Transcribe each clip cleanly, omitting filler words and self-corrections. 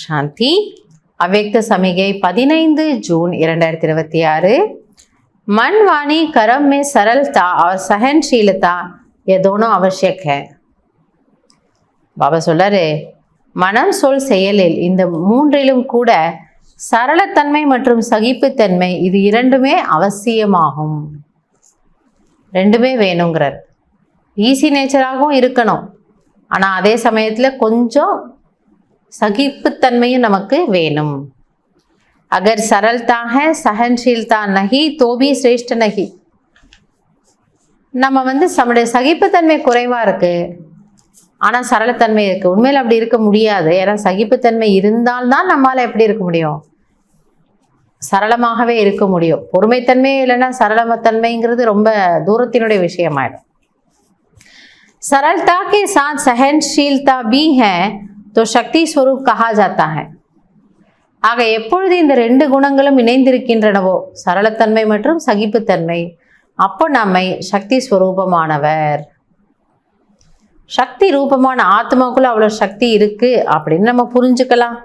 शांति। अव्यक्त समिगै 15 जून 2026। मन वाणी कर्म में सरलता और सहनशीलता ये दोनों आवश्यक है। பாபா சொல்றாரு, மனம் சொல் செயலில் இந்த மூன்றிலும் கூட சரளத்தன்மை மற்றும் சகிப்புத்தன்மை இது இரண்டுமே அவசியமாகும். ரெண்டுமே வேணுங்கிறார். ஈஸி நேச்சராகவும் இருக்கணும், ஆனால் அதே சமயத்தில் கொஞ்சம் சகிப்புத்தன்மையும் நமக்கு வேணும். अगर सरलता है सहनशीलता नहीं तो भी श्रेष्ठ नहीं. நம்ம நம்முடைய சகிப்புத்தன்மை குறைவாக இருக்கு, ஆனால் சரளத்தன்மை இருக்கு. உண்மையில் அப்படி இருக்க முடியாது. ஏன்னா சகிப்புத்தன்மை இருந்தால்தான் நம்மளால் எப்படி இருக்க முடியும், சரளமாகவே இருக்க முடியும். பொறுமைத்தன்மை இல்லைன்னா சரளத்தன்மைங்கிறது ரொம்ப தூரத்தினுடைய விஷயமாயிடும். सरलता के साथ सहनशीलता भी है तो शक्ति स्वरूप कहा जाता है. ஆக எப்பொழுது இந்த ரெண்டு குணங்களும் இணைந்திருக்கின்றனவோ, சரளத்தன்மை மற்றும் சகிப்புத்தன்மை, அப்போ நம்மை சக்தி ஸ்வரூபமானவர், சக்தி ரூபமான ஆத்மாக்குள்ள அவ்வளோ சக்தி இருக்கு அப்படின்னு நம்ம புரிஞ்சுக்கலாம்.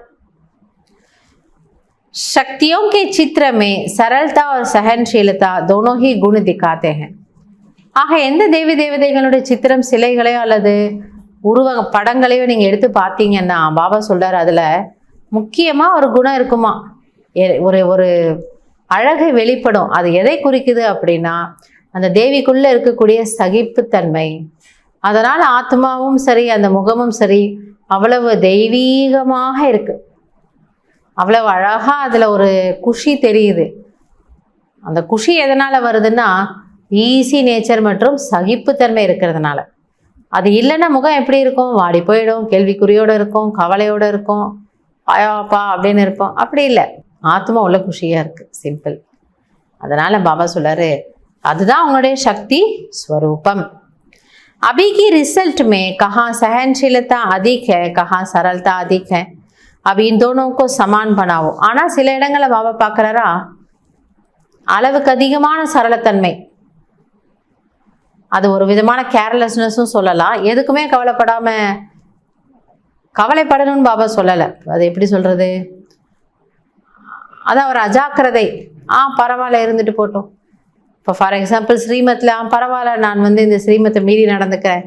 शक्तियों के चित्र में सरलता और सहनशीलता दोनों ही गुण दिखाते हैं. ஆக எந்த தேவி தேவதைகளுடைய சித்திரம், சிலைகளையோ அல்லது உருவ படங்களையோ நீங்கள் எடுத்து பார்த்தீங்கன்னா பாபா சொல்றாரு, அதில் முக்கியமாக ஒரு குணம் இருக்குமா, ஒரு அழகை வெளிப்படும். அது எதை குறிக்குது அப்படின்னா அந்த தேவிக்குள்ளே இருக்கக்கூடிய சகிப்புத்தன்மை. அதனால் ஆத்மாவும் சரி அந்த முகமும் சரி அவ்வளவு தெய்வீகமாக இருக்கு, அவ்வளவு அழகாக அதில் ஒரு குஷி தெரியுது. அந்த குஷி எதனால் வருதுன்னா ஈஸி நேச்சர் மற்றும் சகிப்புத்தன்மை இருக்கிறதுனால. அது இல்லைன்னா முகம் எப்படி இருக்கும், வாடி போயிடும், கேள்விக்குறியோடு இருக்கும், கவலையோடு இருக்கும், பாயாப்பா அப்படின்னு இருப்போம். அப்படி இல்லை, ஆத்மா உள்ள குஷியாக இருக்குது, சிம்பிள். அதனால் பாபா சொல்கிறாரு, அதுதான் உங்களுடைய சக்தி ஸ்வரூபம். अभी की रिजल्ट में कहाँ सहनशीलता अधिक है, कहाँ सरलता अधिक है. अब इन दोनों को समान बनाओ. ஆனால் சில இடங்களில் பாபா பார்க்குறாரா, அளவுக்கு அதிகமான சரளத்தன்மை, அது ஒரு விதமான கேர்லெஸ்னஸும் சொல்லலாம். எதுக்குமே கவலைப்படணும்னு பாபா சொல்லலை. அது எப்படி சொல்கிறது, அதான் ஒரு அஜாக்கிரதை. பரவாயில்ல இருந்துட்டு போட்டோம். இப்போ ஃபார் எக்ஸாம்பிள் ஸ்ரீமத்தில் பரவாயில்ல நான் இந்த ஸ்ரீமத்தை மீறி நடந்துக்கிறேன்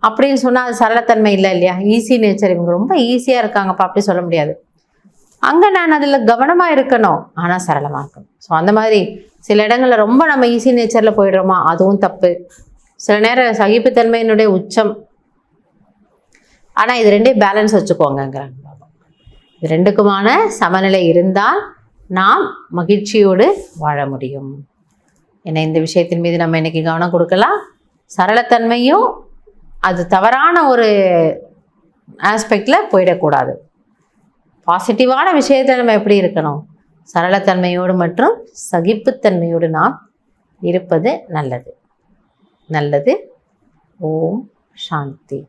அப்படின்னு சொன்னால் அது சரளத்தன்மை இல்லை இல்லையா. ஈஸி நேச்சர், இவங்க ரொம்ப ஈஸியாக இருக்காங்கப்பா அப்படி சொல்ல முடியாது. அங்கே நான் அதில் கவனமாக இருக்கணும், ஆனால் சரளமாக இருக்கணும். ஸோ அந்த மாதிரி சில இடங்களில் ரொம்ப நம்ம ஈஸி நேச்சரில் போயிடுறோமா, அதுவும் தப்பு. சில நேரம் சகிப்புத்தன்மையினுடைய உச்சம். ஆனால் இது ரெண்டே பேலன்ஸ் வச்சுக்கோங்கிறாங்க பாபா. இது ரெண்டுக்குமான சமநிலை இருந்தால் நாம் மகிழ்ச்சியோடு வாழ முடியும். ஏன்னா இந்த விஷயத்தின் மீது நம்ம இன்னைக்கு கவனம் கொடுக்கலாம். சரளத்தன்மையும் அது தவறான ஒரு ஆஸ்பெக்டில் போயிடக்கூடாது. பாசிட்டிவான விஷயத்தில் நம்ம எப்படி இருக்கணும், சரளத்தன்மையோடு மற்றும் சகிப்புத்தன்மையோடு நாம் இருப்பது நல்லது. நல்லது. ஓம் சாந்தி.